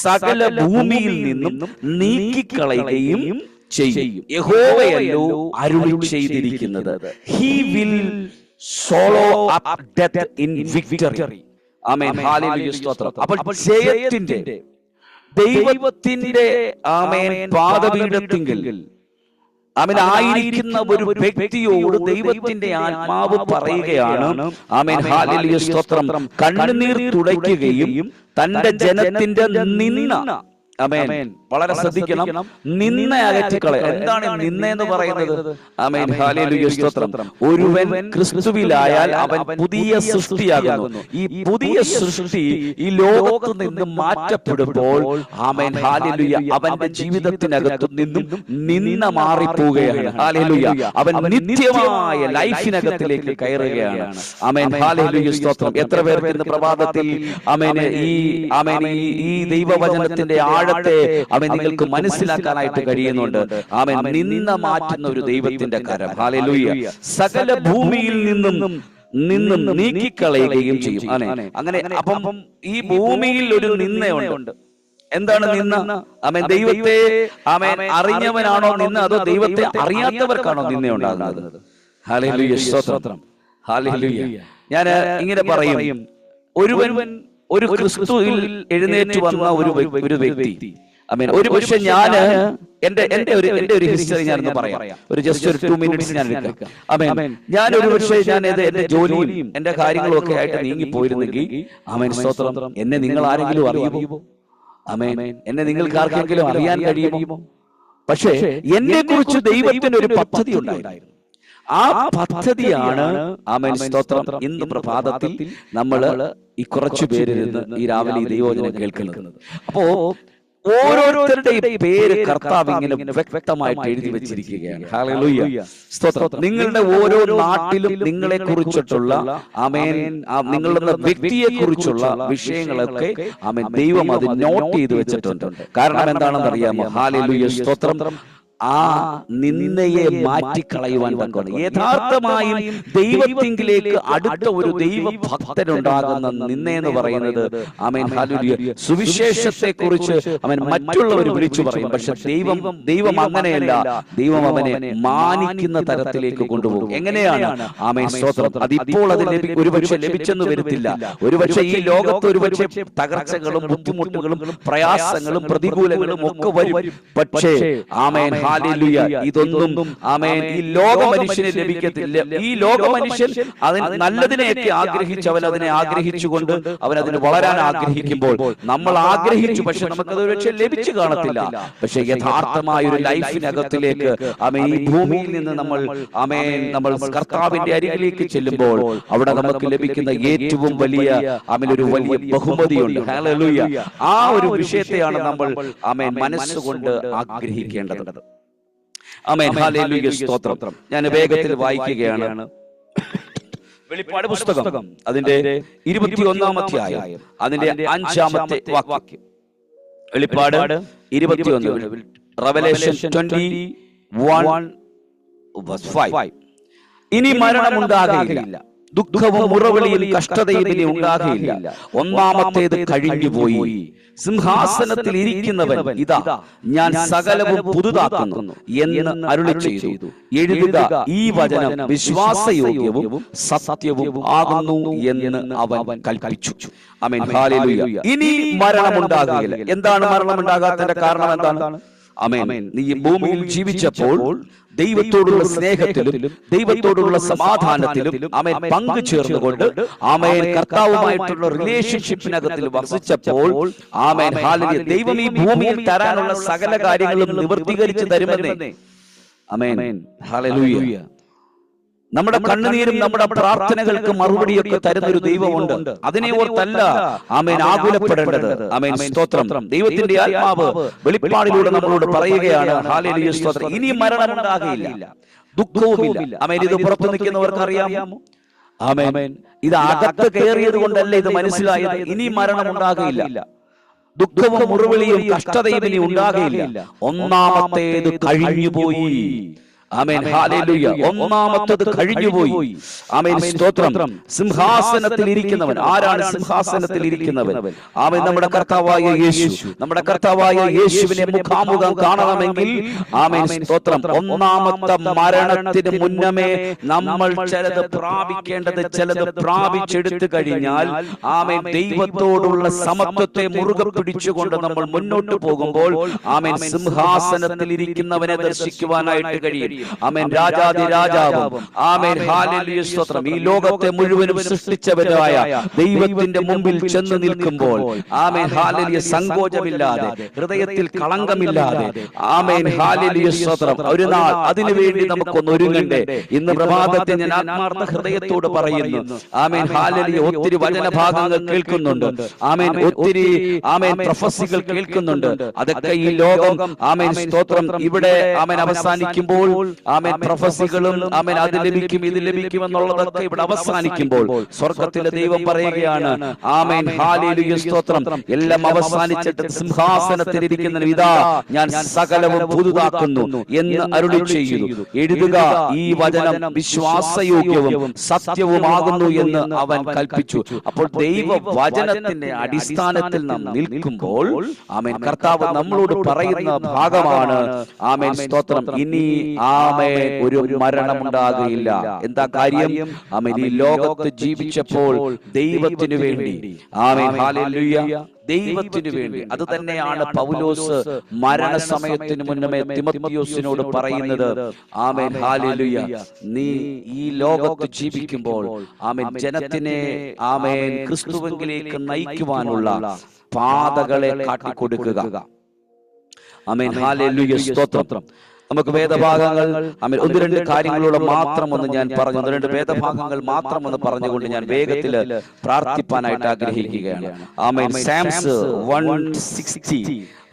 സകല ഭൂമിയിൽ നിന്നും നീക്കിക്കളയുകയും ചെയ്യും. യഹോവയല്ലോ അരുളി ചെയ്തിരിക്കുന്നത്. He will swallow up death in victory. Amen hallelujah സ്തോത്രം. അപ്പോൾ ജയത്തിന്റെ ദൈവത്തിന്റെ ആമേൻ പാദപീഠത്തിങ്കിൽ ആമേൻ ആയിരിക്കുന്ന ഒരു വ്യക്തിയോട് ദൈവത്തിന്റെ ആത്മാവ് പറയുകയാണ്. ആമേൻ ഹല്ലേലൂയ സ്തോത്രം. കണ്ണുനീർ തുടയ്ക്കുകയും തന്റെ ജനത്തിന്റെ നിന്ന ആമേൻ വളരെ ശ്രദ്ധിക്കണം. നിന്ന അകറ്റിക്കളെ. എന്താണ് നിന്ന എന്ന് പറയുന്നത്? ആമേൻ ഹല്ലേലൂയ സ്തോത്രം. ഒരുവൻ ക്രിസ്തുവിലായാൽ അവൻ പുതിയ സൃഷ്ടിയാകുന്നു. ഈ പുതിയ സൃഷ്ടി ഈ ലോകത്ത് നിന്ന് മാറ്റപ്പെടുമ്പോൾ ആമേൻ ഹല്ലേലൂയ അവന്റെ ജീവിതത്തിനകത്തു നിന്നും നിന്ന മാറിപ്പോവുകയാണ്. ഹല്ലേലൂയ അവൻ നിത്യമായ ലൈഫിനകത്തിലേക്ക് കയറുകയാണ്. ആമേൻ ഹല്ലേലൂയ സ്തോത്രം. എത്ര പേർക്ക് ഇന്ന് പ്രഭാതത്തിൽ ആമേൻ ഈ ദൈവവചനത്തിന്റെ ആഴത്തെ അവൻ നിങ്ങൾക്ക് മനസ്സിലാക്കാനായിട്ട് കഴിയുന്നുണ്ട്. ആമേൻ നിന്ന മാറ്റുന്ന ഒരു ദൈവത്തിന്റെ കരം. ഹല്ലേലൂയ സകല ഭൂമിയിൽ നിന്നും നീക്കിക്കളയുകയും ചെയ്യും. അങ്ങനെ അപ്പം ഈ ഭൂമിയിൽ ഒരു നിന്നയുണ്ട്. എന്താണ് നിന്ന? ആമേൻ ദൈവത്തെ ആമേൻ അറിഞ്ഞവനാണോ നിന്ന, അതോ ദൈവത്തെ അറിയാത്തവർക്കാണോ നിന്ന ഉണ്ടാകുന്നത്? ഹല്ലേലൂയ സ്തോത്രം. ഹല്ലേലൂയ. ഞാൻ ഇങ്ങനെ പറയും, ഒരു ക്രിസ്തുവിൽ എഴുന്നേറ്റ് വന്ന ഒരു വ്യക്തി ആമേൻ. ഒരു പക്ഷെ ഞാന് എന്റെ ഒരു ഹിസ്റ്ററി ഞാനൊന്ന് പറയാം. ജസ്റ്റ് ഒരു 2 minutes ഞാൻ എടുക്കാം. ആമേൻ. ഞാൻ ഒരു പക്ഷേ എന്റെ ജോലിയും എന്റെ കാര്യങ്ങളും ഒക്കെ ആയിട്ട് നീങ്ങി പോയിരുന്നെങ്കിൽ ആമേൻ സ്തോത്രം, എന്നെ നിങ്ങൾ ആരെങ്കിലും അറിയുമോ? ആമേൻ. എന്നെ നിങ്ങൾക്ക് ആർക്കെങ്കിലും അറിയാൻ കഴിയുമോ? പക്ഷേ എന്നെ കുറിച്ച് ദൈവത്തിന് ഒരു പദ്ധതി ഉണ്ടായിരുന്നു. ആ പദ്ധതിയാണ് ആമേൻ സ്തോത്രം ഇന്ന് പ്രഭാതത്തിൽ നമ്മള് ഈ കുറച്ചു പേരിരുന്ന് ഈ രാവിലെ ഈ ദൈവവചനം കേൾക്കുന്നത്. അപ്പോ ഓരോരുത്തരുടെയും പേര് കർത്താവ് ഇങ്ങനെ വ്യക്തമായിട്ട് എഴുതി വെച്ചിരിക്കുകയാണ്. ഹല്ലേലൂയ സ്തോത്രം. നിങ്ങളുടെ ഓരോ നാട്ടിലും നിങ്ങളെ കുറിച്ചിട്ടുള്ള ആമേൻ നിങ്ങളുടെ വ്യക്തിയെ കുറിച്ചുള്ള വിഷയങ്ങളൊക്കെ ആമേൻ ദൈവം അത് നോട്ട് ചെയ്ത് വെച്ചിട്ടുണ്ട്. കാരണം എന്താണെന്ന് അറിയാമോ? ഹല്ലേലൂയ സ്തോത്രം. ആ നിന്നയെ മാറ്റിക്കളയുവാൻ തക്കവണ്ണം യഥാർത്ഥമായും ദൈവത്തിങ്കിലേക്ക് അടുത്ത ഒരു ദൈവഭക്തനുണ്ടാകുന്ന നിന്ന എന്ന് പറയുന്നത് ആമേൻ ഹല്ലേലൂയ സുവിശേഷത്തെ കുറിച്ച് അവൻ മറ്റുള്ളവർ വിളിച്ചു പറയും. പക്ഷെ ദൈവം അങ്ങനെയല്ല. ദൈവം അവനെ മാനിക്കുന്ന തരത്തിലേക്ക് കൊണ്ടുപോകും. എങ്ങനെയാണ്? ആമേൻ സ്തോത്രം. അതിപ്പോൾ അത് ഒരുപക്ഷെ ലഭിച്ചെന്ന് വരത്തില്ല. ഒരുപക്ഷെ ഈ ലോകത്ത് ഒരുപക്ഷെ തകർച്ചകളും ബുദ്ധിമുട്ടുകളും പ്രയാസങ്ങളും പ്രതികൂലങ്ങളും ഒക്കെ വരും. പക്ഷേ ആമേൻ ഹല്ലേലൂയ ഇതൊന്നും ആമേൻ ഈ ലോക മനുഷ്യന് ലഭിക്കത്തില്ല. ഈ ലോക മനുഷ്യൻ അതിന് നല്ലതിനെയൊക്കെ ആഗ്രഹിച്ച് അവൻ അതിനെ ആഗ്രഹിച്ചുകൊണ്ട് അവൻ അതിന് വളരാൻ ആഗ്രഹിക്കുമ്പോൾ നമ്മൾ ആഗ്രഹിച്ചു, പക്ഷെ നമുക്കത് ഒരുപക്ഷെ ലഭിച്ചു കാണത്തില്ല. പക്ഷെ യഥാർത്ഥമായ ഒരു ലൈഫിനകത്തിലേക്ക് ആമേൻ ഈ ഭൂമിയിൽ നിന്ന് നമ്മൾ കർത്താവിന്റെ അരികിലേക്ക് ചെല്ലുമ്പോൾ അവിടെ നമുക്ക് ലഭിക്കുന്ന ഏറ്റവും വലിയ ആമേൻ ഒരു വലിയ ബഹുമതിയുണ്ട്. ഹല്ലേലൂയ. ആ ഒരു വിഷയത്തെയാണ് നമ്മൾ ആമേൻ മനസ്സുകൊണ്ട് ആഗ്രഹിക്കേണ്ടത്. ആമേൻ ഹല്ലേലൂയ സ്തോത്രം. ഞാൻ വേഗത്തിൽ വായിക്കുകയാണ്. വെളിപ്പാട് പുസ്തകം അതിന്റെ 21-ാം അധ്യായം അതിന്റെ 5-ാമത്തെ വാക്യം. വെളിപ്പാട് 21, റെവലേഷൻ 21:5. ഇനി മരണമുണ്ടാകുകയില്ല, ദുഃഖവും മുറവിളിയും കഷ്ടതയും ഇനി ഉണ്ടാകുകയില്ല. ഒന്നാമത്തേത് കഴിഞ്ഞുപോയി. സിംഹാസനത്തിൽ ഇരിക്കുന്നവൻ ഇതാ ഞാൻ സകലവും പുതുതാക്കുന്നു എന്ന് അരുളി ചെയ്തു. എഴുതുക, ഈ വചനം വിശ്വാസയോഗ്യവും സത്യവും ആകുന്നു എന്ന് അവൻ കൽപ്പിച്ചു. Amen hallelujah. ഇനി മരണമുണ്ടാകുകയില്ല. എന്താണ് മരണമുണ്ടാകാത്തതിന്റെ കാരണം? എന്താണ്? ആമേൻ, നീ ഈ ഭൂമിയിൽ ജീവിച്ചപ്പോൾ ദൈവത്തോടുള്ള സ്നേഹത്തിലും ദൈവത്തോടുള്ള സമാധാനത്തിലും ആമേൻ പങ്കു ചേർന്നുകൊണ്ട് ആമേൻ കർത്താവുമായിട്ടുള്ള റിലേഷൻഷിപ്പിനകത്തിൽ വസിച്ചപ്പോൾ ആമേൻ ഹല്ലേലൂയ, ദൈവം ഈ ഭൂമിയിൽ തരാനുള്ള സകല കാര്യങ്ങളും നിവർത്തീകരിച്ചു തരുമെന്നേ. Amen hallelujah. നമ്മുടെ കണ്ണുനീരും നമ്മുടെ പ്രാർത്ഥനകൾക്ക് മറുപടിയൊക്കെ തരുന്നൊരു ദൈവമുണ്ട്. അതിനെ ഓർത്തല്ല ആമേൻ ആകുലപ്പെടേണ്ടത്. ആമേൻ സ്തോത്രം. ദൈവത്തിന്റെ ആത്മാവ് വെളിപ്പാടിലൂടെ നമ്മളോട് പറയുകയാണ്, ഹല്ലേലൂയ സ്തോത്രം, ഇനി മരണം ഉണ്ടാകില്ല, ദുഃഖവുമില്ല. ആമേൻ, ഇത് പുറത്തു നിൽക്കുന്നവർക്ക് അറിയാമോ? ആമേൻ, ഇത് അകത്ത് കയറിയത് കൊണ്ടല്ല ഇത് മനസ്സിലായത്. ഇനി മരണം ഉണ്ടാകില്ല, ദുഃഖവും മുറിവിളിയും കഷ്ടതയും ഇനി ഉണ്ടാകില്ല. ഒന്നാമത്തേത് കഴിഞ്ഞുപോയി. Amen hallelujah. ഒന്നാമത്തേത് കഴിഞ്ഞുപോയി. ആമേൻ സ്തോത്രം. സിംഹാസനത്തിൽ ഇരിക്കുന്നവൻ ആരാണ്? സിംഹാസനത്തിൽ ഇരിക്കുന്നവൻ ആമേൻ നമ്മുടെ കർത്താവായ യേശു. നമ്മുടെ കർത്താവായ യേശുവിനെ മുഖാമുഖം കാണണമെങ്കിൽ ആമേൻ സ്തോത്രം, ഒന്നാമത്തെ മരണത്തിന് മുന്നമേ നമ്മൾ ചിലത് പ്രാപിക്കേണ്ടത് ചിലത് പ്രാപിച്ചെടുത്തു കഴിഞ്ഞാൽ ആമേൻ ദൈവത്തോടുള്ള സമത്വത്തെ മുറുകെ പിടിച്ചുകൊണ്ട് നമ്മൾ മുന്നോട്ട് പോകുമ്പോൾ ആമേൻ സിംഹാസനത്തിൽ ഇരിക്കുന്നവനെ ദർശിക്കുവാനായിട്ട് കഴിയും. ആമേൻ, രാജാതി രാജാവും ആമേൻ ഹല്ലേലൂയ സ്തോത്രം, ഈ ലോകത്തെ മുഴുവനും സൃഷ്ടിച്ചവരായ ദൈവത്തിന്റെ മുമ്പിൽ ചെന്ന് നിൽക്കുമ്പോൾ ആമേൻ ഹല്ലേലൂയ സങ്കോചമില്ലാതെ, ഹൃദയത്തിൽ കളങ്കമില്ലാതെ ആമേൻ ഹല്ലേലൂയ സ്തോത്രം, ഒരു നാൾ അതിനുവേണ്ടി നമുക്കൊന്ന് ഒരുങ്ങണ്ടേ? ഇന്ന് പ്രഭാതത്തിൽ ഞാൻ ആത്മാർത്ഥ ഹൃദയത്തോട് പറയുന്നു, ആമേൻ ഹല്ലേലൂയ. ഒത്തിരി വചനഭാഗങ്ങൾ കേൾക്കുന്നുണ്ട്, ആമേൻ, ഒത്തിരി ആമേൻ പ്രൊഫസികൾ കേൾക്കുന്നുണ്ട്. അതൊക്കെ ഈ ലോകം ആമേൻ സ്തോത്രം ഇവിടെ ആമേൻ അവസാനിക്കുമ്പോൾ ആമേൻ പ്രൊഫസികളും ആമേൻ അത് ലഭിക്കും ഇത് ലഭിക്കും എന്നുള്ളതൊക്കെ ഇവിടെ അവസാനിക്കുമ്പോൾ സ്വർഗത്തിലെ ദൈവം പറയുകയാണ്, ആമേൻ ഹല്ലേലൂയ സ്തോത്രം, എല്ലാം അവസാനിച്ചിട്ട് സിംഹാസനത്തിൽ ഇരിക്കുന്ന ഇതാ ഞാൻ സകലവും പുതുതാക്കുന്നു എന്ന് അരുളി ചെയ്യുന്നു. എഴുതുക, ഈ വചനം വിശ്വാസയോഗ്യവും സത്യവുമാകുന്നു എന്ന് അവൻ കൽപ്പിച്ചു. അപ്പോൾ ദൈവ വചനത്തിന്റെ അടിസ്ഥാനത്തിൽ നാം നിൽക്കുമ്പോൾ ആമേൻ കർത്താവ് നമ്മളോട് പറയുന്ന ഭാഗമാണ് ആമേൻ സ്തോത്രം, ഇനി ആമേൻ ഒരു മരണമുണ്ടാകുകയില്ല. എന്താ കാര്യം? ആമേൻ ഈ ലോകത്ത് ജീവിച്ചപ്പോൾ ദൈവത്തിനു വേണ്ടി ആമേൻ ഹല്ലേലൂയ, ദൈവത്തിനു വേണ്ടി. അത് തന്നെയാണ് പൗലോസ് മരണസമയത്തിന് മുന്നമേ തിമോത്തിയോസിനോട് പറയുന്നത്. ആമേൻ ഹല്ലേലൂയ, നീ ഈ ലോകത്ത് ജീവിക്കുമ്പോൾ ആമേൻ ജനത്തിനെ ആമേൻ ക്രിസ്തുവിലേക്ക് നയിക്കുവാനുള്ള പാതകളെ കാട്ടിക്കൊടുക്കുക. ആമേൻ ഹല്ലേലൂയ സ്തോത്രം. നമുക്ക് വേദഭാഗങ്ങൾ ആമേൻ ഒന്ന് രണ്ട് കാര്യങ്ങളോട് മാത്രം ഒന്ന് ഞാൻ പറഞ്ഞു, ഒന്ന് രണ്ട് വേദഭാഗങ്ങൾ മാത്രം ഒന്ന് പറഞ്ഞുകൊണ്ട് ഞാൻ വേഗത്തിൽ പ്രാർത്ഥിപ്പാനായിട്ട് ആഗ്രഹിക്കുകയാണ്. ആമേൻ സാംസ് 160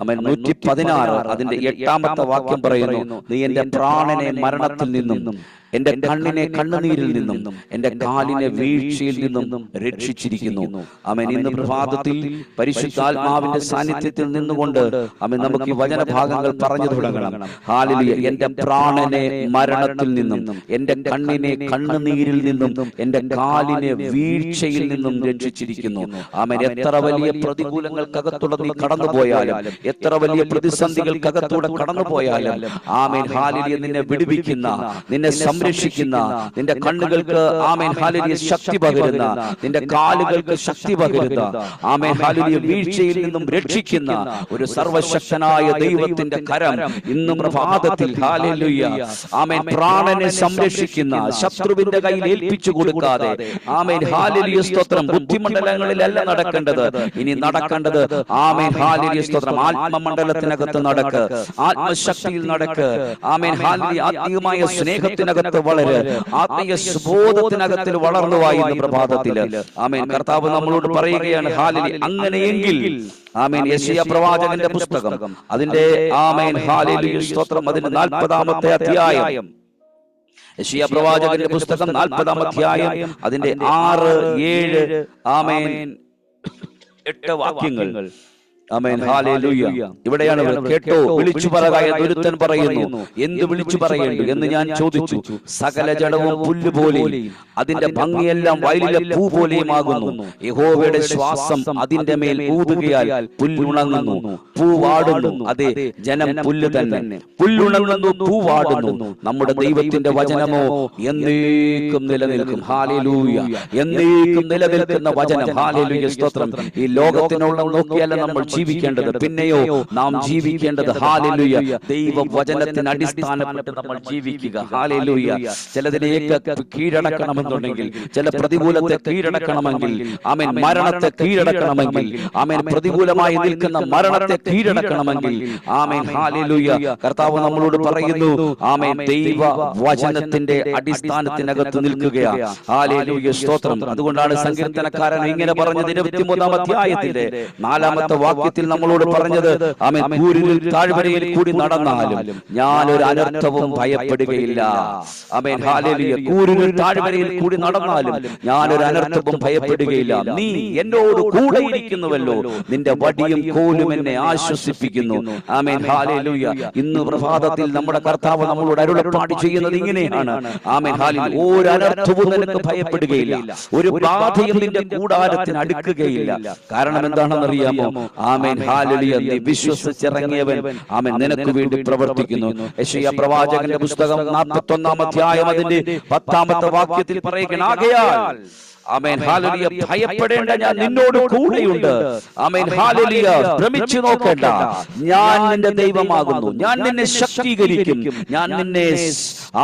ആമേൻ 116 അതിന്റെ 8ാമത്തെ വാക്യം പറയുന്നു, നീ എന്റെ പ്രാണനെ മരണത്തിൽ നിന്നും എന്റെ കണ്ണിനെ കണ്ണുനീരിൽ നിന്നും എന്റെ കാലിനെ വീഴ്ചയിൽ നിന്നും രക്ഷിച്ചിരിക്കുന്നു. ആമേൻ, ഇന്ന് പ്രഭാതത്തിൽ പരിശുദ്ധാത്മാവിന്റെ സാന്നിധ്യത്തിൽ നിന്നുകൊണ്ട് ആമേൻ നമുക്ക് ഈ വചനഭാഗങ്ങൾ പറഞ്ഞു തുടങ്ങണം. ഹല്ലേലൂയ, എന്റെ പ്രാണനെ മരണത്തിൽ നിന്നും എന്റെ കണ്ണിനെ കണ്ണുനീരിൽ നിന്നും എന്റെ കാലിനെ വീഴ്ചയിൽ നിന്നും രക്ഷിച്ചിരിക്കുന്നു. ആമേൻ, എത്ര വലിയ പ്രതികൂലങ്ങൾക്കകത്തൂടെ നീ കടന്നുപോയാലും, എത്ര വലിയ പ്രതിസന്ധികൾക്കകത്തൂടെ കടന്നുപോയാലും ആമേൻ ഹല്ലേലൂയ നിന്നെ വിടുവിക്കുന്ന, നിന്നെ സംരക്ഷിക്കുന്ന, നിന്റെ കണ്ണുകൾക്ക് ആമേൻ ഹല്ലേലൂയ ശക്തി പകരുന്ന, നിന്റെ കാലുകൾക്ക് ശക്തി പകരുന്ന, ആമേൻ ഹല്ലേലൂയ വീഴ്ചയിൽ നിന്നും രക്ഷിക്കുന്ന ഒരു സർവശക്തനായ ദൈവത്തിന്റെ കരം ഇന്ന് പ്രഭാതത്തിൽ ഹല്ലേലൂയ ആമേൻ പ്രാണനെ സംരക്ഷിക്കുന്ന, ശത്രുവിന്റെ കയ്യിൽ ഏൽപ്പിച്ചു കൊടുക്കാതെ ആമേൻ ഹല്ലേലൂയ സ്തോത്രം, ബുദ്ധിമണ്ഡലങ്ങളിലല്ല നടക്കേണ്ടത്, ഇനി നടക്കേണ്ടത് ആമേൻ ഹല്ലേലൂയ സ്തോത്രം ആത്മമണ്ഡലത്തിനകത്ത് നടക്ക്, ആത്മശക്തിയിൽ നടക്ക്. ആമേൻ ഹല്ലേലൂയ ആത്മീയമായ സ്നേഹത്തിനകത്ത് വളരെ, ആത്മീയ സുബോധത്തിനകത്തിൽ വളർന്നു വായുന്ന പ്രഭാതത്തിൽ ആമേൻ കർത്താവ് നമ്മളോട് പറയുകയാണ് ഹല്ലേലൂയ. അങ്ങനെയെങ്കിൽ ആമേൻ യെശയ്യാ പ്രവാചകന്റെ പുസ്തകം അതിന്റെ ആമേൻ ഹല്ലേലൂയ സ്തോത്രം അതിന്റെ 40ാമത്തെ അധ്യായം, യെശയ്യാ പ്രവാചകന്റെ പുസ്തകം 40ാം അധ്യായം അതിന്റെ 6, 7 ആമേൻ 8 വാക്യങ്ങൾ. Amen hallelujah. ഇവിടെയാണ് കേട്ടോ വിളിച്ചു പറയുക എന്നൊരുത്തൻ പറയുന്നു. എന്ത് വിളിച്ചു പറയേണ്ടു എന്ന് ഞാൻ ചോദിച്ചു. സകല ജഡവും പുല്ലുപോലെയും അതിന്റെ ഭംഗിയെല്ലാം വയലിലെ പൂ പോലെയുമാകുന്നു. യഹോവയുടെ ശ്വാസം അതിന്റെ മേൽ ഊതുകയാൽ പുല്ലുണങ്ങുന്നു, പൂ വാടുന്നു. അതെ, ജനം പുല്ല് തന്നെ, പുല്ലുണങ്ങുന്നു, പൂ വാടുന്നു. നമ്മുടെ ദൈവത്തിന്റെ വചനമോ എന്നേക്കും നിലനിൽക്കും. ഹല്ലേലൂയ, എന്നേക്കും നിലനിൽക്കുന്ന വചനം. ഹല്ലേലൂയ സ്തോത്രം. ഈ ലോകത്തിനുള്ള നോക്കിയല്ല നമ്മൾ ജീവിക്കേണ്ടത്. പിന്നെയോ നാം ജീവിക്കേണ്ടത് ഹല്ലേലൂയ ദൈവവചനത്തിന് അടിസ്ഥാനപ്പെട്ട് നമ്മൾ ജീവിക്കുക. ഹല്ലേലൂയ. ചിലതിനെയൊക്കെ കീഴടക്കണമെന്നുണ്ടെങ്കിൽ, ചില പ്രതികൂലത്തെ കീഴടക്കണമെങ്കിൽ, ആമേൻ, മരണത്തെ കീഴടക്കണമെങ്കിൽ, ആമേൻ, പ്രതികൂലമായി നിൽക്കുന്ന മരണത്തെ കീഴടക്കണമെങ്കിൽ, ആമേൻ, ഹല്ലേലൂയ, കർത്താവ് നമ്മളോട് പറയുന്നു, ആമേൻ, ദൈവ വചനത്തിന്റെ അടിസ്ഥാനത്തിനകത്ത് നിൽക്കുകയാണ്. ഹല്ലേലൂയ, സ്തോത്രം. അതുകൊണ്ടാണ് സങ്കീർത്തനക്കാരൻ ഇങ്ങനെ പറഞ്ഞത് 23-ാം അധ്യായത്തിന്റെ 4-ാമത്തെ വാക്യത്തിൽ നമ്മളോട് പറഞ്ഞത്, ആമേൻ, കൂരിരുൾ താഴ്വരയിൽ കൂടി നടന്നാലും ഞാൻ ഒരു അനർത്ഥവും ഭയപ്പെടുകയില്ല. ആമേൻ, ഹല്ലേലൂയ. കൂരിരുൾ താഴ്വരയിൽ കൂടി നടന്നാലും ഞാൻ ഒരു അനർത്ഥവും ഭയപ്പെടുകയില്ല. നീ എന്നോട് കൂടെ ഇരിക്കുന്നുവല്ലോ, നിന്റെ വടിയും കോലും എന്നെ ആശ്വസിപ്പിക്കുന്നു. ആമേൻ, ഹല്ലേലൂയ. ഇന്ന് പ്രഭാതത്തിൽ നമ്മുടെ കർത്താവ് നമ്മളോട് അരുളപ്പാട് ചെയ്യുന്നത് ഇങ്ങനെയാണ്. ആമേൻ, ഹല്ലേലൂയ. ഒരു അനർത്ഥവും നിനക്ക് ഭയപ്പെടുകയില്ല, ഒരു ബാധയും നിന്റെ കൂടാരത്തിന് അടുക്കുകയില്ല. കാരണം എന്താണെന്ന് അറിയാമോ? ആമേൻ, ഹല്ലേലൂയ. നീ വിശ്വസിച്ചിറങ്ങിയവൻ, ആമേൻ, നിനക്ക് വേണ്ടി പ്രവർത്തിക്കുന്നു. യെശയ്യാ പ്രവാചകന്റെ പുസ്തകം 41-ാം അധ്യായം അതിന്റെ 10-ാമത്തെ വാക്യത്തിൽ പറയുകയാണ്, ആകയാൽ ആമേൻ, ഹല്ലേലൂയ, ഭയപ്പെടേണ്ട, ഞാൻ നിന്നോട് കൂടെയുണ്ട്. ആമേൻ, ഹല്ലേലൂയ. ഭ്രമിച്ചു നോക്കേണ്ട, ഞാൻ നിന്റെ ദൈവമാകുന്നു. ഞാൻ നിന്നെ ശക്തീകരിക്കും, ഞാൻ നിന്നെ,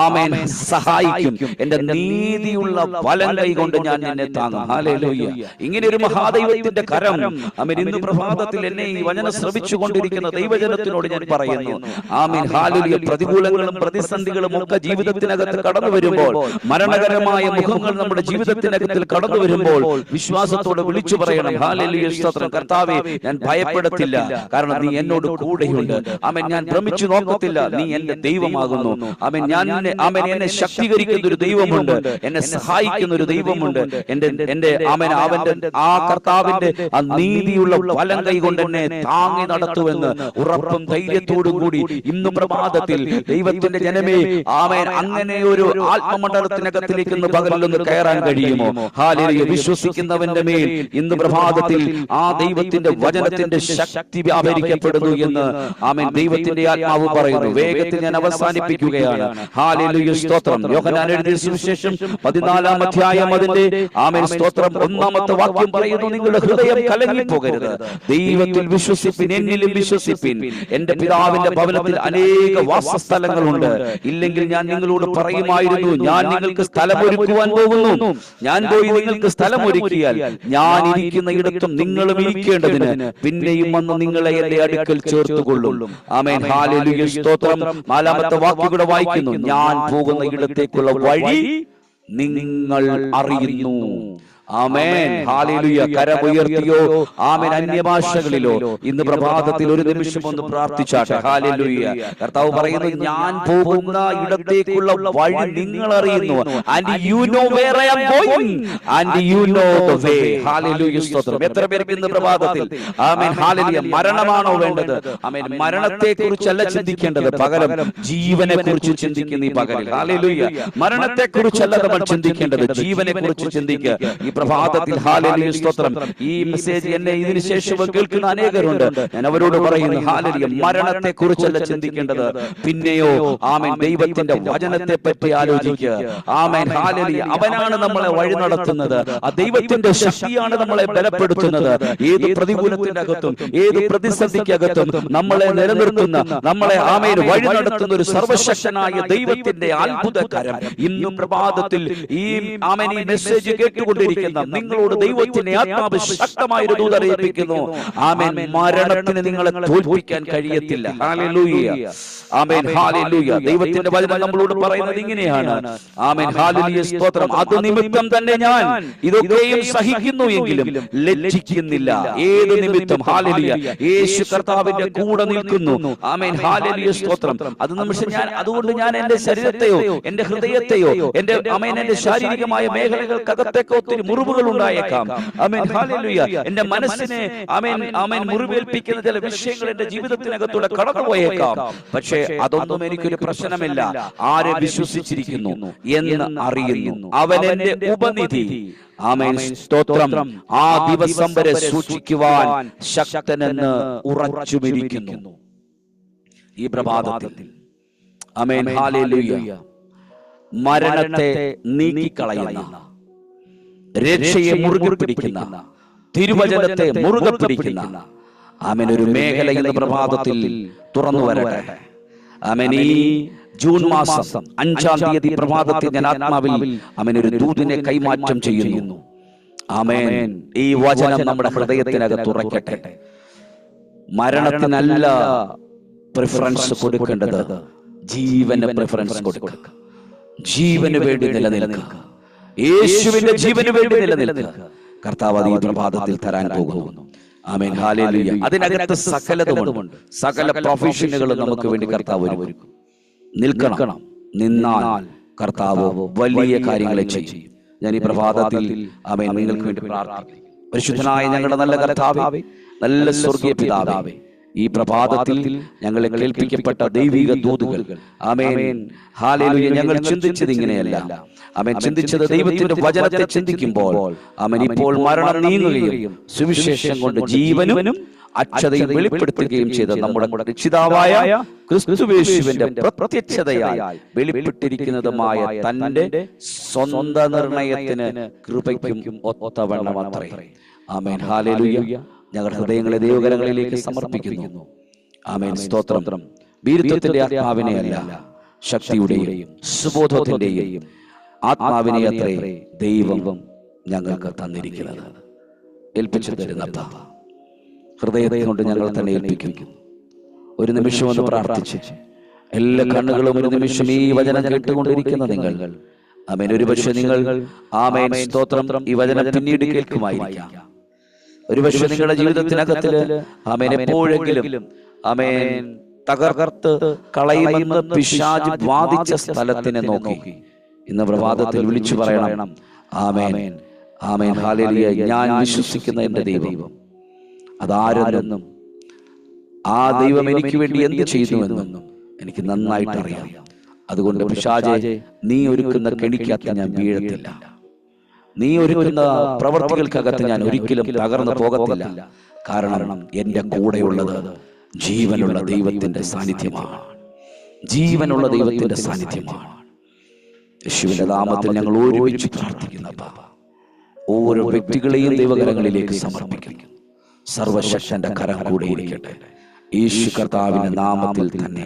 ആമേൻ, സഹായിക്കും. എന്റെ നീതിയുള്ള വലം കൈ കൊണ്ട് ഞാൻ നിന്നെ താങ്ങും. ഹല്ലേലൂയ. ഇങ്ങനെ ഒരു മഹാദൈവത്തിന്റെ കരം, ആമേൻ, ഇന്ന് പ്രഭാതത്തിൽ എന്നെ ഈ വചനം ശ്രവിച്ചുകൊണ്ടിരിക്കുന്ന ദൈവജനത്തിനോട് ഞാൻ പറയുന്നു. ആമേൻ, ഹല്ലേലൂയ. പ്രതികൂലങ്ങളും പ്രതിസന്ധികളും ഒക്കെ ജീവിതത്തിനകത്ത് കടന്നു വരുമ്പോൾ, മരണകരമായ മുഖങ്ങൾ നമ്മുടെ ജീവിതത്തിനകത്ത് കടന്നു വരുമ്പോൾ, വിശ്വാസത്തോടെ വിളിച്ചു പറയണം, ഹല്ലേലൂയ, സ്തോത്രം. കർത്താവേ, ഞാൻ ഭയപ്പെടത്തില്ല, കാരണം നീ എന്നോട് കൂടെയുണ്ട്. ആമേൻ, ഞാൻ ഭ്രമിച്ചു നോക്കത്തില്ല, നീ എന്റെ ദൈവമാകുന്നു. ആമേൻ, എന്നെ ശക്തീകരിക്കുന്ന ഒരു ദൈവമുണ്ട്, എന്നെ സഹായിക്കുന്ന ഒരു ദൈവമുണ്ട്. എന്റെ ആമേൻ, അവന്റെ ആ കർത്താവിന്റെ ആ നീതിയുള്ള വലം കൈ കൊണ്ട് എന്നെ താങ്ങി നടത്തുമെന്ന് ഉറപ്പും ധൈര്യത്തോടും കൂടി ഇന്ന് പ്രഭാതത്തിൽ ദൈവത്തിന്റെ ജനമേ, ആമേൻ, അങ്ങനെ ഒരു ആത്മമണ്ഡലത്തിനകത്തിലേക്ക് പകലൊന്ന് കയറാൻ കഴിയുമോ? ഹല്ലേലൂയ. വിശ്വസിക്കുന്നവന്റെ മേൽ ഇന്ന് പ്രഭാതത്തിൽ ആ ദൈവത്തിന്റെ വചനത്തിന്റെ ശക്തി വ്യാപരിക്കപ്പെടുന്നു എന്ന്, ആമേൻ, ദൈവത്തിന്റെ ആത്മാവ് പറയുന്നു. വേഗത്തിൽ ഞാൻ അവസാനിപ്പിക്കുകയാണ്. ഹല്ലേലൂയ, സ്തോത്രം. യോഹന്നാൻ എഴുതിയ സുവിശേഷം 14-ാം അധ്യായം അതിന്റെ, ആമേൻ, സ്തോത്രം, 1-ാമത്തെ വാക്യം പറയുന്നു, നിങ്ങളുടെ ഹൃദയം കലങ്ങിപ്പോകരുത്. ദൈവത്തിൽ വിശ്വസിപ്പിൻ, എന്നിലും വിശ്വസിപ്പിൻ. എന്റെ പിതാവിന്റെ ഭവനത്തിൽ അനേക വാസസ്ഥലങ്ങളുണ്ട്. ഇല്ലെങ്കിൽ ഞാൻ നിങ്ങളോട് പറയുമായിരുന്നു, ഞാൻ നിങ്ങൾക്ക് സ്ഥലമൊരുക്കുവാൻ പോകുന്നു. ഞാൻ പോയി നിങ്ങൾക്ക് സ്ഥലമൊരുക്കിയാൽ ഞാൻ ഇരിക്കുന്ന ഇടത്തും നിങ്ങളും ഇരിക്കേണ്ടതിന് പിന്നെയും വന്ന് നിങ്ങളെ എന്റെ അടുക്കൽ ചേർത്തുകൊള്ളും. ആമേൻ, ഹല്ലേലൂയ, സ്തോത്രം. 4-ാമത്തെ വാക്യം കൂടെ വായിക്കുന്നു, ഞാൻ പോകുന്ന ഇടത്തേക്കുള്ള വഴി നിങ്ങൾ അറിയുന്നു. ആമേൻ, ഹല്ലേലൂയ. കരമുയർത്തിയോ, ആമേൻ, അന്യഭാഷകളിലോ ഇന്ന് പ്രഭാതത്തിൽ ഒരു നിമിഷം ഒന്ന് പ്രാർത്ഥിച്ചാട്ടെ. ഹല്ലേലൂയ. കർത്താവ് പറയുന്നു, ഞാൻ പോകുന്ന ഇടത്തേക്കുള്ള വഴി നിങ്ങൾ അറിയുന്നു. And you know where I am going and you know the way. Hallelujah, സ്തോത്രം. എത്ര പേർക്ക് ഇന്ന് പ്രഭാതത്തിൽ, ആമേൻ, ഹല്ലേലൂയ, മരണമാണോ വേണ്ടത്? ആമേൻ, മരണത്തെ കുറിച്ചല്ല ചിന്തിക്കേണ്ടത്, പകരം ജീവനെ കുറിച്ച് ചിന്തിക്കുന്ന ഈ പകലിൽ. ഹല്ലേലൂയ. മരണത്തെ കുറിച്ചല്ല നമ്മൾ ചിന്തിക്കേണ്ടത്, ജീവനെ കുറിച്ച് ചിന്തിക്കുക. ഈ പ്രഭാതത്തിൽ, ഹല്ലേലൂയ, സ്തോത്രം, ഈ മെസ്സേജ് എന്നെ ഇതിനു ശേഷം കേൾക്കുന്ന അനേകരുണ്ട്. ഞാൻ അവരോട് പറയുന്നു, ഹല്ലേലൂയ, മരണത്തെ കുറിച്ചല്ല ചിന്തിക്കേണ്ടത്, പിന്നെയോ, ആമേൻ, ദൈവത്തിന്റെ വചനത്തെ പറ്റി ആലോചിക്കുക. ആമേൻ, ഹല്ലേലൂയ. അവനാണ് നമ്മളെ വഴി നടത്തുന്നത്, ആ ദൈവത്തിന്റെ ശക്തിയാണ് നമ്മളെ ബലപ്പെടുത്തുന്നത്. ഏത് പ്രതികൂലത്തിന്റെ അകത്തും, ഏത് പ്രതിസന്ധിക്കകത്തും നമ്മളെ നിലനിർത്തുന്ന, നമ്മളെ, ആമേൻ, വഴി നടത്തുന്ന ഒരു സർവശക്തനായ ദൈവത്തിന്റെ അത്ഭുതകരം ഇന്നും പ്രഭാതത്തിൽ ഈ, ആമേൻ, ഈ മെസ്സേജ് കേട്ടുകൊണ്ടിരിക്കുന്ന നിങ്ങളോട് ദൈവത്തിന്റെ ആത്മാവ് ശക്തമായൊരു ദൂത് അറിയിപ്പിക്കുന്നു. ആമേൻ, മരണത്തിന് നിങ്ങളെ തോൽപ്പിക്കാൻ കഴിയത്തില്ല. ഹല്ലേലൂയ. ആമേൻ, ഹല്ലേലൂയ. ദൈവത്തിന്റെ വചനം നമ്മളോട് പറയുന്നത് ഇങ്ങനെയാണ്. ആമേൻ, ഹല്ലേലൂയ, സ്തോത്രം. അത് നിമിത്തം തന്നെ ഞാൻ ഇതൊക്കെയും സഹിക്കുന്നു എങ്കിലും ലജ്ജിക്കുന്നില്ല. ഏത് നിമിത്തം, ഹല്ലേലൂയ, യേശു കർത്താവിന്റെ കൂടെ നിൽക്കുന്നു. ആമേൻ, ഹല്ലേലൂയ, സ്തോത്രം. അത് നിമിഷം ഞാൻ, അതുകൊണ്ട് ഞാൻ എന്റെ ശരീരത്തെയോ എന്റെ ഹൃദയത്തെയോ എന്റെ, ആമേൻ, എന്റെ ശാരീരികമായ മേഖലകൾക്കകത്തേക്ക് ഒത്തിരി മുറിവുകൾ ഉണ്ടായേക്കാം. ആമേൻ, ഹല്ലേലൂയ. എന്റെ മനസ്സിനെ, ആമേൻ, ആമേൻ, മുറിവേൽപ്പിക്കുന്ന ചില വിഷയങ്ങൾ എന്റെ ജീവിതത്തിനകത്തൂടെ കടന്നുപോയേക്കാം. പക്ഷേ അതൊന്നും എനിക്കൊരു പ്രശ്നമില്ല. ആരെ വിശ്വസിച്ചിരിക്കുന്നു എന്ന് അറിയുന്നു, അവൻ എന്റെ ഉപനിധി. ആമേൻ, സ്തോത്രം. ആ ദിവസം വരെ സൂക്ഷിക്കുവാൻ ശക്തനെന്ന് ഉറച്ചുമിരിക്കുന്നു. ഈ പ്രഭാതത്തിൽ, ആമേൻ, ഹല്ലേലൂയ, മരണത്തെ നീക്കിക്കളയുന്ന, രക്ഷയെ മുറുകെ പിടിക്കുന്ന, തിരുവചനത്തെ മുറുകെ പിടിക്കുന്ന, ആമേൻ. ഒരു മേഖല ഇന്ന് പ്രഭാതത്തിൽ തുറന്നു വരട്ടെ. ആമേൻ. ഈ ജൂൺ മാസം 5-ാം തീയതി പ്രഭാതത്തിൽ ഞാൻ ആത്മാവിൽ ആമേൻ ഒരു ദൂതിനെ കൈമാറ്റം ചെയ്യുന്നു. ആമേൻ. ഈ വചനം നമ്മുടെ ഹൃദയത്തിനകത്ത് ഉറയ്ക്കട്ടെ. മരണത്തിനല്ല പ്രിഫറൻസ് കൊടുക്കേണ്ടത്, ജീവന് പ്രിഫറൻസ് കൊടുക്കുക. ജീവന് വേണ്ടി നിലനിൽക്കുക. യേശുവിന്റെ ജീവന് വേണ്ടി നിലനിൽക്കുക. കർത്താവ് ഈ പ്രഭാതത്തിൽ തരാൻ പോകുന്നു. ആമേൻ. ഹല്ലേലൂയ. അതിനകത്ത് സകലതുമുണ്ട്. സകല പ്രൊഫഷനുകളും നമുക്ക് വേണ്ടി കർത്താവ് ഒരുക്കും. നിൽക്കണം. നിന്നാൽ കർത്താവ് വലിയ കാര്യങ്ങളെ ചെയ്യും. ഞാൻ ഈ പ്രഭാതത്തിൽ ആമേൻ നിങ്ങൾക്ക് വേണ്ടി പ്രാർത്ഥിക്കുന്നു. പരിശുദ്ധനായ ഞങ്ങളുടെ നല്ല കർത്താവേ, നല്ല സ്വർഗീയ പിതാവേ, ഈ പ്രഭാതത്തിൽ ഞങ്ങളെ കേൾപ്പിക്കപ്പെട്ട ദൈവിക ദൂതുകൾ ആമേൻ ഹല്ലേലൂയ ഞങ്ങൾ ചിന്തിച്ചത് ഇങ്ങനെയല്ല. ആമേൻ. ചിന്തിച്ചത് ദൈവത്തിന്റെ വചനത്തെ ചിന്തിക്കുമ്പോൾ ആമേൻ ഇപ്പോൾ മരണം നീങ്ങുകയും സുവിശേഷം കൊണ്ട് ജീവനും അക്ഷതയും വെളിപ്പെടുത്തുകയും ചെയ്ത നമ്മുടെ രക്ഷിതാവായ ക്രിസ്തുയേശുവിന്റെ പ്രത്യക്ഷതയായി വെളിപ്പെട്ടിരിക്കുന്നതുമായ തന്റെ സ്വന്തം നിർണയത്തിന് കൃപയ്ക്കും ഒത്തവണ്ണമത്രേ. ആമേൻ. ഹല്ലേലൂയ. ഞങ്ങളുടെ ഹൃദയങ്ങളെ ദൈവകരങ്ങളിലേക്ക് സമർപ്പിക്കുന്നു. ആമേൻ. സ്തോത്രം. വീരത്വത്തിന്റെ ആത്മാവിനെയല്ല, ശക്തിയുടെയും സുബോധത്തിന്റെയും ആത്മാവിനെ അത്രേ ദൈവം ഞങ്ങൾക്ക് തന്നിരിക്കുന്നത്. ഏൽപ്പിച്ചു തരുന്ന ഹൃദയത്തെ കൊണ്ട് ഞങ്ങൾ തന്നെ ഏൽപ്പിക്കുന്നു. ഒരു നിമിഷം ഒന്ന് പ്രാർത്ഥിച്ച് എല്ലാ കണ്ണുകളും ഒരു നിമിഷം ഈ വചനം കേട്ടുകൊണ്ടിരിക്കുന്ന നിങ്ങൾ ആമേൻ. ഒരുപക്ഷെ നിങ്ങൾ ആമേൻ സ്തോത്രം ഈ വചനം പിന്നീട് കേൾക്കുമായിരിക്കാം. ഒരുപക്ഷെ നിങ്ങളുടെ ജീവിതത്തിനകത്തില് ആമേൻ എപ്പോഴെങ്കിലും ആമേൻ തകർത്ത് കളയുമെന്ന് പിശാച് വാദിച്ച സ്ഥലത്തിനെ നോക്കി ഇന്ന് പ്രഭാതത്തിൽ വിളിച്ചു പറയണം, ആമേൻ ആമേൻ ഹല്ലേലൂയ. ഞാൻ വിശ്വസിക്കുന്ന എന്റെ ദൈവം അതാരെന്നും ആ ദൈവം എനിക്ക് വേണ്ടി എന്ത് ചെയ്യുന്നുവെന്നും എനിക്ക് നന്നായിട്ട് അറിയാം. അതുകൊണ്ട് പിശാചേ, നീ ഒരുക്കുന്ന കെണിക്കകത്ത് ഞാൻ വീഴത്തില്ല. നീ ഒരുക്കുന്ന പ്രവർത്തികൾക്കകത്ത് ഞാൻ ഒരിക്കലും തകർന്നു പോകത്തില്ല. കാരണം എന്റെ കൂടെയുള്ളത് ജീവനുള്ള ദൈവത്തിന്റെ സാന്നിധ്യമാണ്. ജീവനുള്ള ദൈവത്തിന്റെ സാന്നിധ്യമാണ്. യേശുവിന്റെ നാമത്തിൽ ഞങ്ങൾ ഒരുമിച്ച് പ്രാർത്ഥിക്കുന്ന ഓരോ വ്യക്തികളെയും ദൈവകരങ്ങളിലേക്ക് സമർപ്പിക്കുന്നു. സർവശക്തന്റെ കരം കൂടെ ഇരിക്കട്ടെ. യേശു കർത്താവിന്റെ നാമത്തിൽ തന്നെ